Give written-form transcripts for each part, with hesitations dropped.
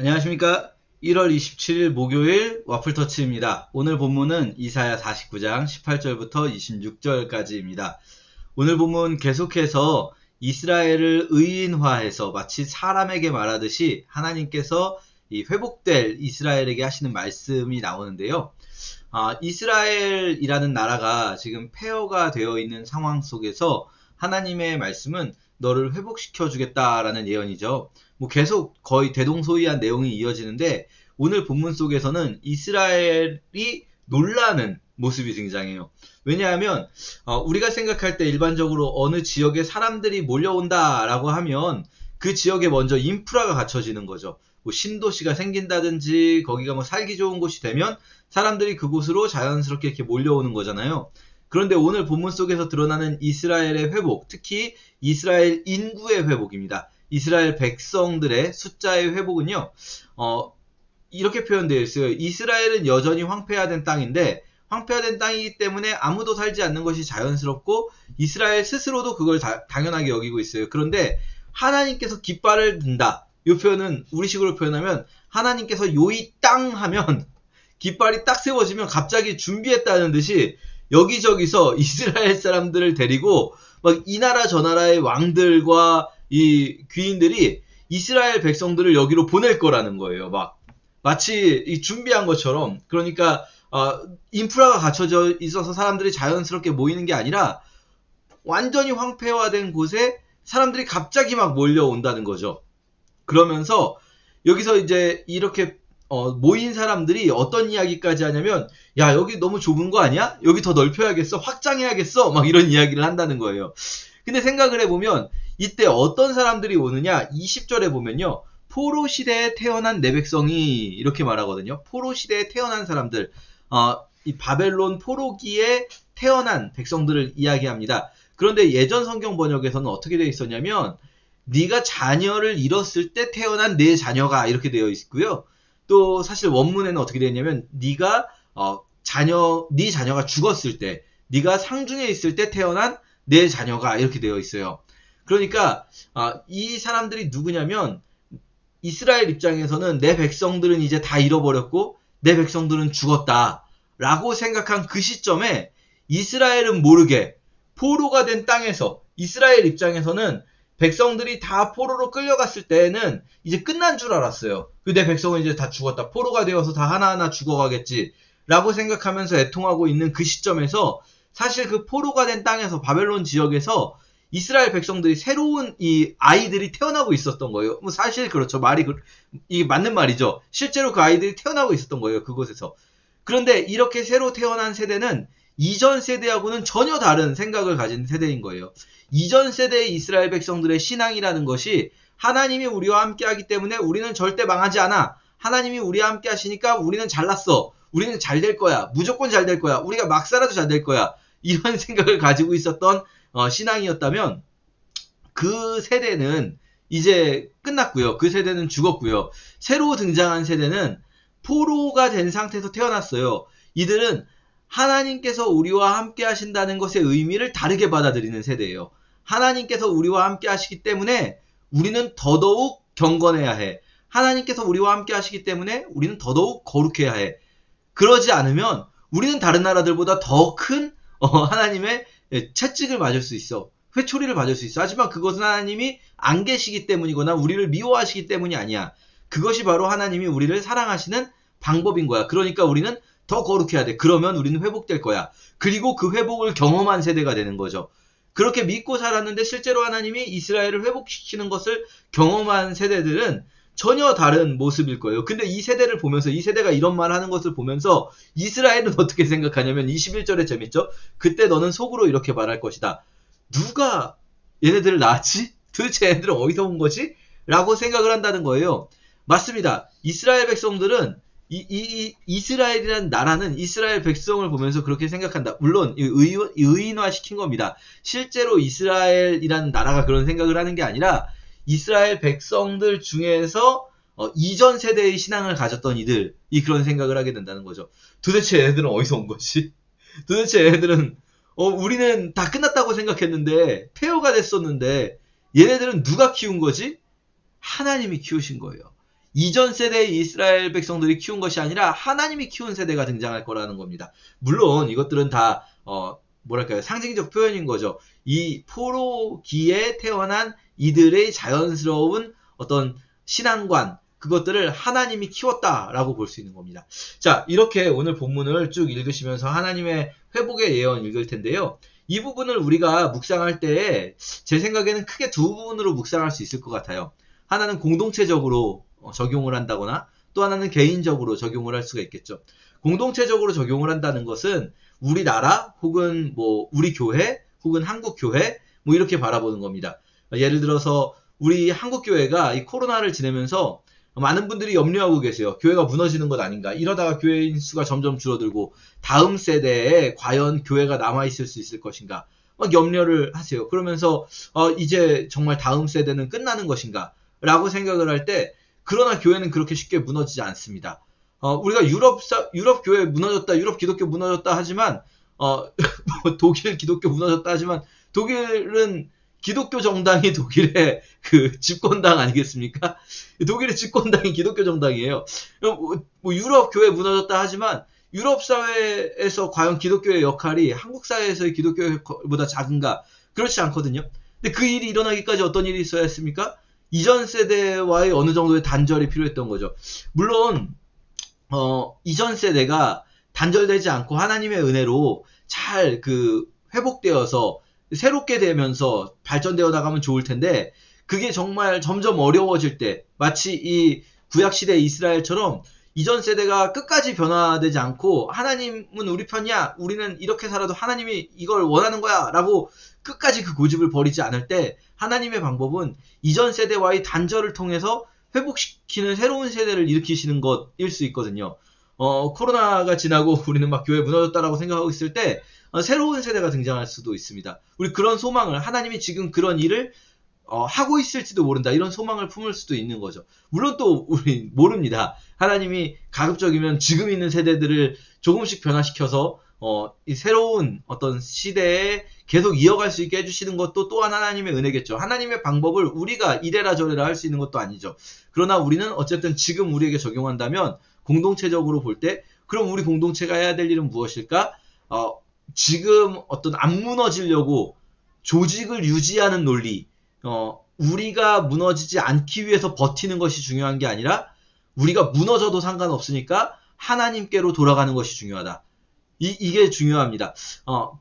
안녕하십니까. 1월 27일 목요일 와플터치입니다. 오늘 본문은 이사야 49장 18절부터 26절까지입니다. 오늘 본문 계속해서 이스라엘을 의인화해서 마치 사람에게 말하듯이 하나님께서 이 회복될 이스라엘에게 하시는 말씀이 나오는데요. 이스라엘이라는 나라가 지금 폐허가 되어 있는 상황 속에서 하나님의 말씀은 너를 회복시켜 주겠다라는 예언이죠. 계속 거의 대동소이한 내용이 이어지는데 오늘 본문 속에서는 이스라엘이 놀라는 모습이 등장해요. 왜냐하면 우리가 생각할 때 일반적으로 어느 지역에 사람들이 몰려온다라고 하면 그 지역에 먼저 인프라가 갖춰지는 거죠. 신도시가 생긴다든지 거기가 살기 좋은 곳이 되면 사람들이 그곳으로 자연스럽게 이렇게 몰려오는 거잖아요. 그런데 오늘 본문 속에서 드러나는 이스라엘의 회복, 특히 이스라엘 인구의 회복입니다. 이스라엘 백성들의 숫자의 회복은요, 이렇게 표현되어 있어요. 이스라엘은 여전히 황폐화된 땅인데, 황폐화된 땅이기 때문에 아무도 살지 않는 것이 자연스럽고, 이스라엘 스스로도 그걸 당연하게 여기고 있어요. 그런데 하나님께서 깃발을 든다. 이 표현은 우리식으로 표현하면, 하나님께서 요이 땅 하면, 깃발이 딱 세워지면 갑자기 준비했다는 듯이, 여기저기서 이스라엘 사람들을 데리고, 이 나라 저 나라의 왕들과 이 귀인들이 이스라엘 백성들을 여기로 보낼 거라는 거예요. 마치 준비한 것처럼. 그러니까 인프라가 갖춰져 있어서 사람들이 자연스럽게 모이는 게 아니라 완전히 황폐화된 곳에 사람들이 갑자기 몰려온다는 거죠. 그러면서 여기서 이제 이렇게 모인 사람들이 어떤 이야기까지 하냐면, 야, 여기 너무 좁은 거 아니야? 여기 더 넓혀야겠어? 확장해야겠어? 이런 이야기를 한다는 거예요. 근데 생각을 해보면 이때 어떤 사람들이 오느냐? 20절에 보면요. 포로 시대에 태어난 내 백성이 이렇게 말하거든요. 포로 시대에 태어난 사람들, 이 바벨론 포로기에 태어난 백성들을 이야기합니다. 그런데 예전 성경 번역에서는 어떻게 되어 있었냐면, 네가 자녀를 잃었을 때 태어난 내 자녀가 이렇게 되어 있고요. 또 사실 원문에는 어떻게 되어 있냐면, 네가 네 자녀가 죽었을 때, 네가 상중에 있을 때 태어난 내 자녀가 이렇게 되어 있어요. 그러니까 이 사람들이 누구냐면, 이스라엘 입장에서는 내 백성들은 이제 다 잃어버렸고 내 백성들은 죽었다 라고 생각한 그 시점에 이스라엘은 모르게 포로가 된 땅에서 이스라엘 입장에서는 백성들이 다 포로로 끌려갔을 때는 이제 끝난 줄 알았어요. 내 백성은 이제 다 죽었다. 포로가 되어서 다 하나하나 죽어가겠지 라고 생각하면서 애통하고 있는 그 시점에서 사실 그 포로가 된 땅에서 바벨론 지역에서 이스라엘 백성들이 새로운 이 아이들이 태어나고 있었던 거예요. 사실 그렇죠. 이게 맞는 말이죠. 실제로 그 아이들이 태어나고 있었던 거예요. 그곳에서. 그런데 이렇게 새로 태어난 세대는 이전 세대하고는 전혀 다른 생각을 가진 세대인 거예요. 이전 세대의 이스라엘 백성들의 신앙이라는 것이 하나님이 우리와 함께 하기 때문에 우리는 절대 망하지 않아. 하나님이 우리와 함께 하시니까 우리는 잘났어. 우리는 잘 될 거야. 무조건 잘 될 거야. 우리가 막 살아도 잘 될 거야. 이런 생각을 가지고 있었던 신앙이었다면 그 세대는 이제 끝났고요. 그 세대는 죽었고요. 새로 등장한 세대는 포로가 된 상태에서 태어났어요. 이들은 하나님께서 우리와 함께 하신다는 것의 의미를 다르게 받아들이는 세대예요. 하나님께서 우리와 함께 하시기 때문에 우리는 더더욱 경건해야 해. 하나님께서 우리와 함께 하시기 때문에 우리는 더더욱 거룩해야 해. 그러지 않으면 우리는 다른 나라들보다 더 큰 하나님의 채찍을 맞을 수 있어. 회초리를 맞을 수 있어. 하지만 그것은 하나님이 안 계시기 때문이거나 우리를 미워하시기 때문이 아니야. 그것이 바로 하나님이 우리를 사랑하시는 방법인 거야. 그러니까 우리는 더 거룩해야 돼. 그러면 우리는 회복될 거야. 그리고 그 회복을 경험한 세대가 되는 거죠. 그렇게 믿고 살았는데 실제로 하나님이 이스라엘을 회복시키는 것을 경험한 세대들은 전혀 다른 모습일 거예요. 근데 이 세대를 보면서, 이 세대가 이런 말 하는 것을 보면서 이스라엘은 어떻게 생각하냐면 21절에 재밌죠? 그때 너는 속으로 이렇게 말할 것이다. 누가 얘네들을 낳았지? 도대체 얘네들은 어디서 온 거지? 라고 생각을 한다는 거예요. 맞습니다. 이스라엘 백성들은 이스라엘이라는 나라는 이스라엘 백성을 보면서 그렇게 생각한다. 물론 의인화시킨 겁니다. 실제로 이스라엘이라는 나라가 그런 생각을 하는 게 아니라 이스라엘 백성들 중에서 이전 세대의 신앙을 가졌던 이들이 그런 생각을 하게 된다는 거죠. 도대체 얘네들은 어디서 온 거지? 도대체 얘네들은 우리는 다 끝났다고 생각했는데 폐허가 됐었는데 얘네들은 누가 키운 거지? 하나님이 키우신 거예요. 이전 세대의 이스라엘 백성들이 키운 것이 아니라 하나님이 키운 세대가 등장할 거라는 겁니다. 물론 이것들은 다 뭐랄까요, 상징적 표현인 거죠. 이 포로기에 태어난 이들의 자연스러운 어떤 신앙관, 그것들을 하나님이 키웠다라고 볼 수 있는 겁니다. 자, 이렇게 오늘 본문을 쭉 읽으시면서 하나님의 회복의 예언 읽을 텐데요. 이 부분을 우리가 묵상할 때 제 생각에는 크게 두 부분으로 묵상할 수 있을 것 같아요. 하나는 공동체적으로 적용을 한다거나 또 하나는 개인적으로 적용을 할 수가 있겠죠. 공동체적으로 적용을 한다는 것은 우리나라 혹은 뭐 우리 교회 혹은 한국 교회 뭐 이렇게 바라보는 겁니다. 예를 들어서 우리 한국 교회가 이 코로나를 지내면서 많은 분들이 염려하고 계세요. 교회가 무너지는 것 아닌가. 이러다가 교회인 수가 점점 줄어들고 다음 세대에 과연 교회가 남아있을 수 있을 것인가. 막 염려를 하세요. 그러면서 이제 정말 다음 세대는 끝나는 것인가 라고 생각을 할 때, 그러나 교회는 그렇게 쉽게 무너지지 않습니다. 우리가 유럽 교회 무너졌다, 유럽 기독교 무너졌다 하지만 독일 기독교 무너졌다 하지만 독일은 기독교 정당이 독일의 그 집권당 아니겠습니까? 독일의 집권당이 기독교 정당이에요. 뭐 유럽 교회 무너졌다 하지만 유럽 사회에서 과연 기독교의 역할이 한국 사회에서의 기독교보다 작은가? 그렇지 않거든요. 근데 그 일이 일어나기까지 어떤 일이 있어야 했습니까? 이전 세대와의 어느 정도의 단절이 필요했던 거죠. 물론 이전 세대가 단절되지 않고 하나님의 은혜로 잘 회복되어서 새롭게 되면서 발전되어 나가면 좋을 텐데, 그게 정말 점점 어려워질 때, 마치 이 구약시대 이스라엘처럼 이전 세대가 끝까지 변화되지 않고 하나님은 우리 편이야, 우리는 이렇게 살아도 하나님이 이걸 원하는 거야 라고 끝까지 그 고집을 버리지 않을 때, 하나님의 방법은 이전 세대와의 단절을 통해서 회복시키는 새로운 세대를 일으키시는 것일 수 있거든요. 코로나가 지나고 우리는 막 교회 무너졌다라고 생각하고 있을 때 새로운 세대가 등장할 수도 있습니다. 우리 그런 소망을, 하나님이 지금 그런 일을 하고 있을지도 모른다, 이런 소망을 품을 수도 있는 거죠. 물론 또 우리 모릅니다. 하나님이 가급적이면 지금 있는 세대들을 조금씩 변화시켜서 이 새로운 어떤 시대에 계속 이어갈 수 있게 해주시는 것도 또한 하나님의 은혜겠죠. 하나님의 방법을 우리가 이래라 저래라 할 수 있는 것도 아니죠. 그러나 우리는 어쨌든 지금 우리에게 적용한다면, 공동체적으로 볼 때 그럼 우리 공동체가 해야 될 일은 무엇일까? 지금 어떤 안 무너지려고 조직을 유지하는 논리, 우리가 무너지지 않기 위해서 버티는 것이 중요한 게 아니라 우리가 무너져도 상관없으니까 하나님께로 돌아가는 것이 중요하다. 이게 중요합니다.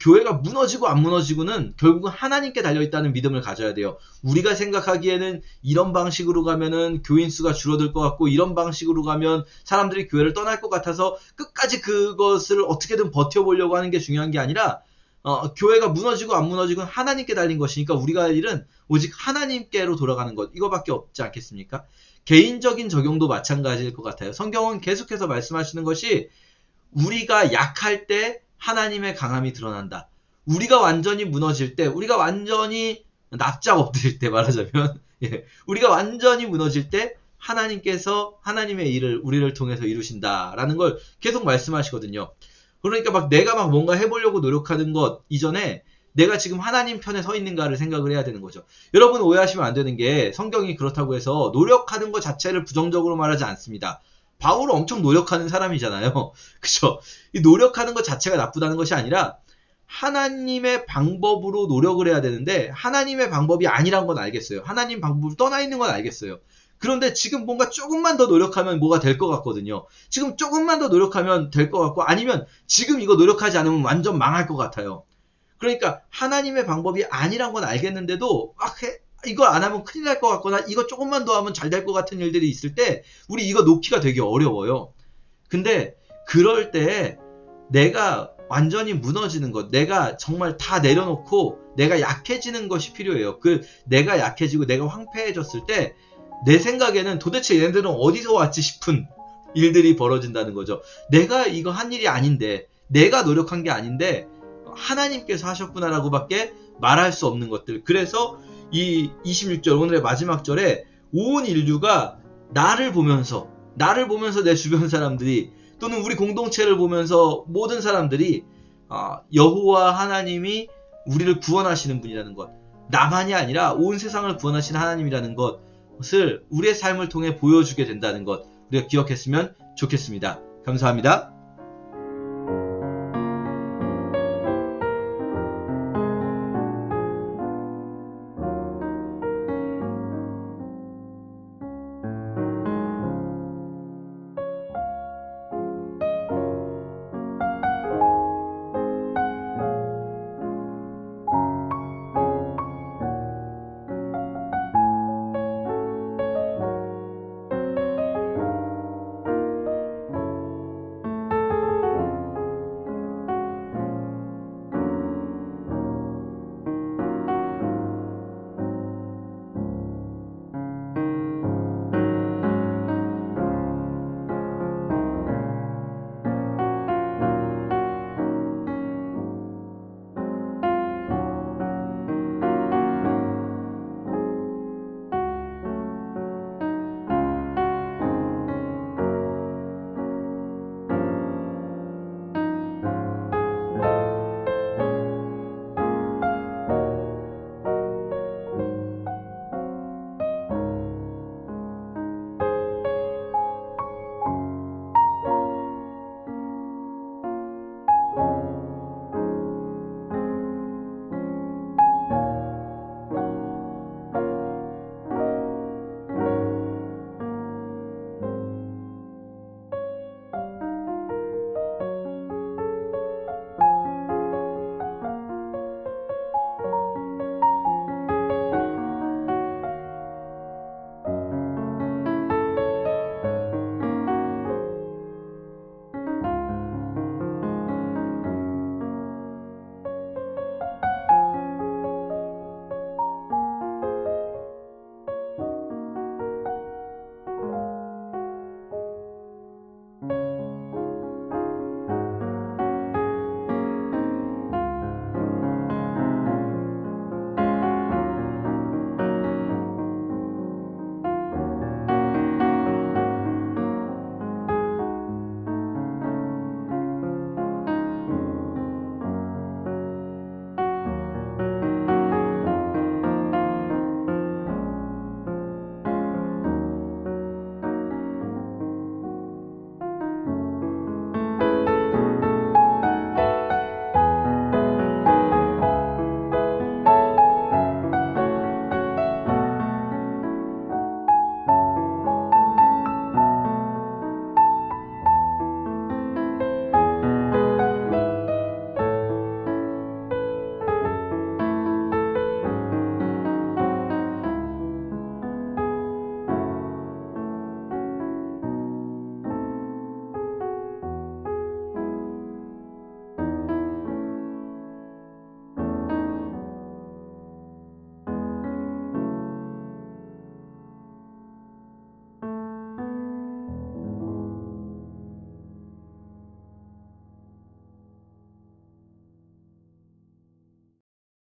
교회가 무너지고 안 무너지고는 결국은 하나님께 달려있다는 믿음을 가져야 돼요. 우리가 생각하기에는 이런 방식으로 가면은 교인 수가 줄어들 것 같고, 이런 방식으로 가면 사람들이 교회를 떠날 것 같아서 끝까지 그것을 어떻게든 버텨보려고 하는 게 중요한 게 아니라, 교회가 무너지고 안 무너지고는 하나님께 달린 것이니까 우리가 할 일은 오직 하나님께로 돌아가는 것, 이거밖에 없지 않겠습니까? 개인적인 적용도 마찬가지일 것 같아요. 성경은 계속해서 말씀하시는 것이, 우리가 약할 때 하나님의 강함이 드러난다. 우리가 완전히 무너질 때, 우리가 완전히 납작 엎드릴 때 말하자면, 우리가 완전히 무너질 때 하나님께서 하나님의 일을 우리를 통해서 이루신다라는 걸 계속 말씀하시거든요. 그러니까 막 내가 막 뭔가 해보려고 노력하는 것 이전에 내가 지금 하나님 편에 서 있는가를 생각을 해야 되는 거죠. 여러분 오해하시면 안 되는 게, 성경이 그렇다고 해서 노력하는 것 자체를 부정적으로 말하지 않습니다. 바울은 엄청 노력하는 사람이잖아요. 그쵸? 이 노력하는 것 자체가 나쁘다는 것이 아니라 하나님의 방법으로 노력을 해야 되는데, 하나님의 방법이 아니란 건 알겠어요. 하나님 방법을 떠나 있는 건 알겠어요. 그런데 지금 뭔가 조금만 더 노력하면 뭐가 될 것 같거든요. 지금 조금만 더 노력하면 될 것 같고, 아니면 지금 이거 노력하지 않으면 완전 망할 것 같아요. 그러니까 하나님의 방법이 아니란 건 알겠는데도 이거 안 하면 큰일 날 것 같거나 이거 조금만 더 하면 잘 될 것 같은 일들이 있을 때 우리 이거 놓기가 되게 어려워요. 근데 그럴 때 내가 완전히 무너지는 것, 내가 정말 다 내려놓고 내가 약해지는 것이 필요해요. 내가 약해지고 내가 황폐해졌을 때 내 생각에는 도대체 얘네들은 어디서 왔지 싶은 일들이 벌어진다는 거죠. 내가 이거 한 일이 아닌데, 내가 노력한 게 아닌데 하나님께서 하셨구나라고 밖에 말할 수 없는 것들. 그래서 이 26절, 오늘의 마지막 절에 온 인류가 나를 보면서 내 주변 사람들이, 또는 우리 공동체를 보면서 모든 사람들이 여호와 하나님이 우리를 구원하시는 분이라는 것, 나만이 아니라 온 세상을 구원하시는 하나님이라는 것, 것을 우리의 삶을 통해 보여주게 된다는 것 우리가 기억했으면 좋겠습니다. 감사합니다.